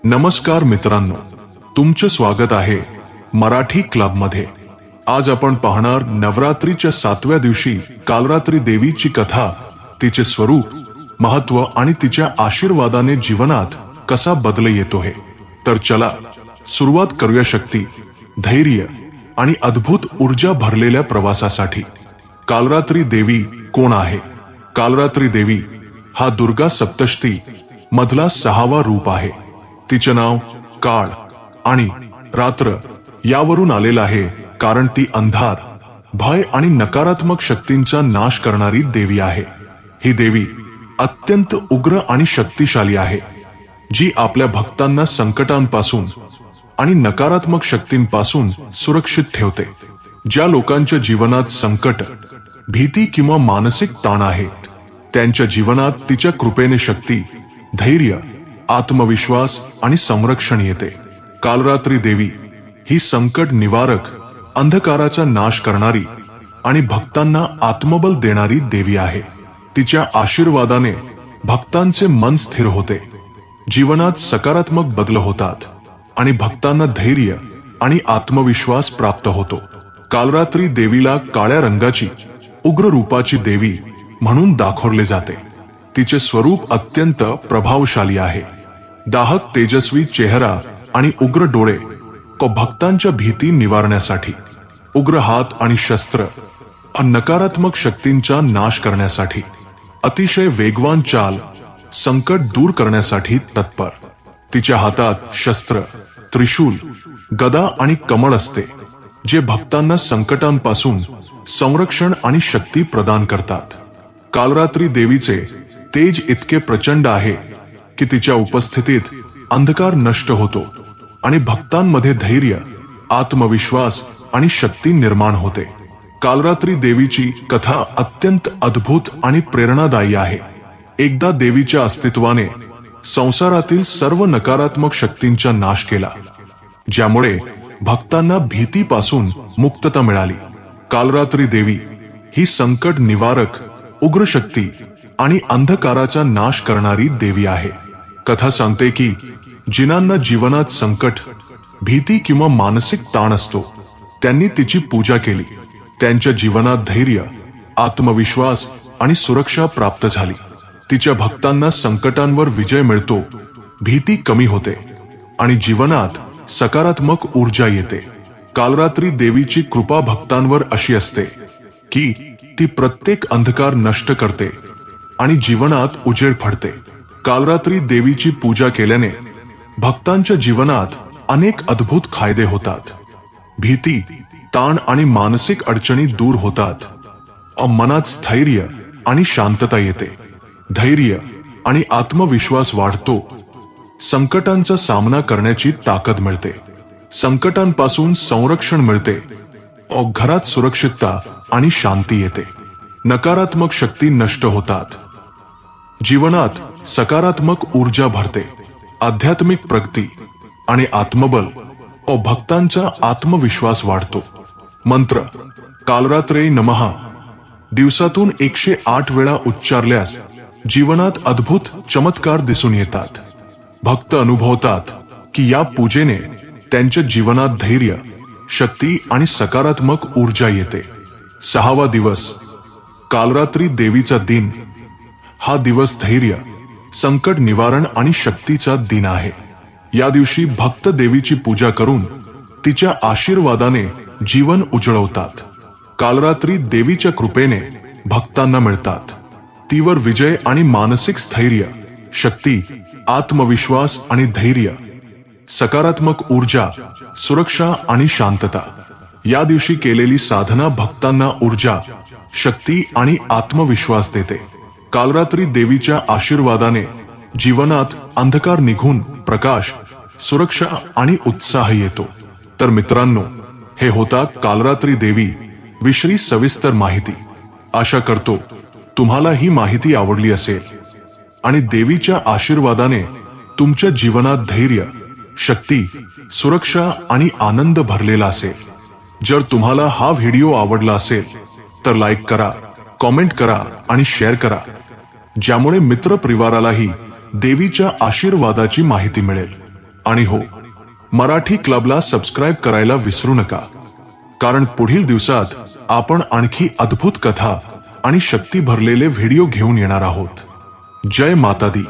नमस्कार मित्रांनो, तुमचे स्वागत आहे मराठी क्लब मध्ये। आज आपण पाहणार नवरात्रीच्या 7व्या दिवशी कालरात्री देवीची कथा, तिचे स्वरूप, महत्त्व आणि तिच्या आशीर्वादाने जीवनात कसा बदल येतो हे। तर चला सुरुवात करूया शक्ती, धैर्य आणि अद्भुत ऊर्जा भरलेल्या प्रवासासाठी। कालरात्री देवी कोण आहे? कालरात्री देवी हा दुर्गा सप्तशती मधला 6वा रूप आहे। तिचे नाव काळ आणि रात्र यावरून आलेलं आहे, कारण ती अंधार, भय आणि नकारात्मक शक्तींचा नाश करणारी देवी आहे। ही देवी अत्यंत उग्र आणि शक्तिशाली आहे, जी आपल्या भक्तांना संकटांपासून आणि नकारात्मक शक्तींपासून सुरक्षित ठेवते। ज्या लोकांच्या जीवनात संकट, भीती किंवा मानसिक ताण आहेत, त्यांच्या जीवनात तिच्या कृपेने शक्ती, धैर्य, आत्मविश्वास आणि संरक्षण येते। कालरात्री देवी ही संकट निवारक, अंधकाराचा नाश करणारी आणि भक्तांना आत्मबल देणारी देवी आहे। तिच्या आशीर्वादाने भक्तांचे मन स्थिर होते, जीवनात सकारात्मक बदल होतात आणि भक्तांना धैर्य आणि आत्मविश्वास प्राप्त होतो। कालरात्री देवीला काळ्या रंगाची उग्र रूपाची देवी म्हणून दाखवले जाते। तिचे स्वरूप अत्यंत प्रभावशाली आहे। दाहक तेजस्वी चेहरा आणि उग्र डोळे, भक्तांच्या भीती निवारण्यासाठी, उग्र हात आणि शस्त्र, नकारात्मक शक्तींचा नाश करण्यासाठी, अतिशय वेगवान चाल, संकट दूर करण्यासाठी तत्पर। तिच्या हातात शस्त्र, त्रिशूल, गदा आणि कमळ असते, जे भक्तांना संकटांपासून संरक्षण आणि शक्ती प्रदान करतात। कालरात्री देवीचे तेज इतके प्रचंड आहे की तिच्या उपस्थितीत अंधकार नष्ट होतो आणि भक्तांमध्ये धैर्य, आत्मविश्वास आणि शक्ती निर्माण होते। कालरात्री देवीची कथा अत्यंत अद्भुत आणि प्रेरणादायी आहे। एकदा देवीच्या अस्तित्वाने संसारातील सर्व नकारात्मक शक्तींचा नाश केला, ज्यामुळे भक्तांना भीतीपासून मुक्तता मिळाली। कालरात्री देवी ही संकट निवारक, उग्र शक्ती आणि अंधकाराचा नाश करणारी देवी आहे। कथा सांगते की जिनांना जीवनात संकट, भीती किंवा मानसिक ताण असतो, त्यांनी तिची पूजा केली, त्यांच्या जीवनात धैर्य, आत्मविश्वास आणि सुरक्षा प्राप्त झाली। तिच्या भक्तांना संकटांवर विजय मिळतो, भीती कमी होते आणि जीवनात सकारात्मक ऊर्जा येते। कालरात्री देवीची कृपा भक्तांवर अशी असते की ती प्रत्येक अंधकार नष्ट करते आणि जीवनात उजेड फडते। कालरात्री देवीची पूजा केल्याने भक्तांच्या जीवनात अनेक अद्भुत फायदे होतात। भीती, ताण आणि मानसिक अडचणी दूर होतात। मनात स्थैर्य आणि शांतता येते, धैर्य आणि आत्मविश्वास वाढतो, संकटांचा सामना करण्याची ताकद मिळते, संकटांपासून संरक्षण मिळते, घरात सुरक्षितता आणि शांती येते, नकारात्मक शक्ती नष्ट होतात, जीवनात सकारात्मक ऊर्जा भरते, आध्यात्मिक प्रगती आणि आत्मबल, भक्तांचा आत्मविश्वास वाढतो। मंत्र कालरात्रे नमः दिवसातून 108 वेळा उच्चारल्यास जीवनात अद्भुत चमत्कार दिसून येतात। भक्त अनुभवतात की या पूजेने त्यांच्या जीवनात धैर्य, शक्ती आणि सकारात्मक ऊर्जा येते। 6वा दिवस कालरात्री देवीचा दिन। हा दिवस धैर्य, संकट निवारण आणि शक्तीचा दिन आहे। या दिवशी भक्त देवीची पूजा करून तिच्या आशीर्वादाने जीवन उजळवतात। कालरात्री देवीच्या कृपेने भक्तांना मिळतात तीवर विजय आणि मानसिक स्थैर्य, शक्ती, आत्मविश्वास आणि धैर्य, सकारात्मक ऊर्जा, सुरक्षा आणि शांतता। या दिवशी केलेली साधना भक्तांना ऊर्जा, शक्ती आणि आत्मविश्वास देते। कालरात्री देवीच्या आशीर्वादाने जीवनात अंधकार निघून प्रकाश, सुरक्षा आणि उत्साह येतो। तर मित्रांनो, हे होता कालरात्री देवी विषयी सविस्तर माहिती। आशा करतो तुम्हाला ही माहिती आवडली असेल आणि देवीच्या आशीर्वादाने तुमच्या जीवनात धैर्य, शक्ती, सुरक्षा आणि आनंद भरलेला असेल। जर तुम्हाला हा व्हिडिओ आवडला असेल तर लाईक करा, कमेंट करा आणि शेअर करा, ज्यामुळे मित्रपरिवारालाही देवीच्या आशीर्वादाची माहिती मिळेल। आणि हो, मराठी क्लबला सबस्क्राईब करायला विसरू नका, कारण पुढील दिवसात आपण आणखी अद्भुत कथा आणि शक्ती भरलेले व्हिडिओ घेऊन येणार आहोत. जय माता दी.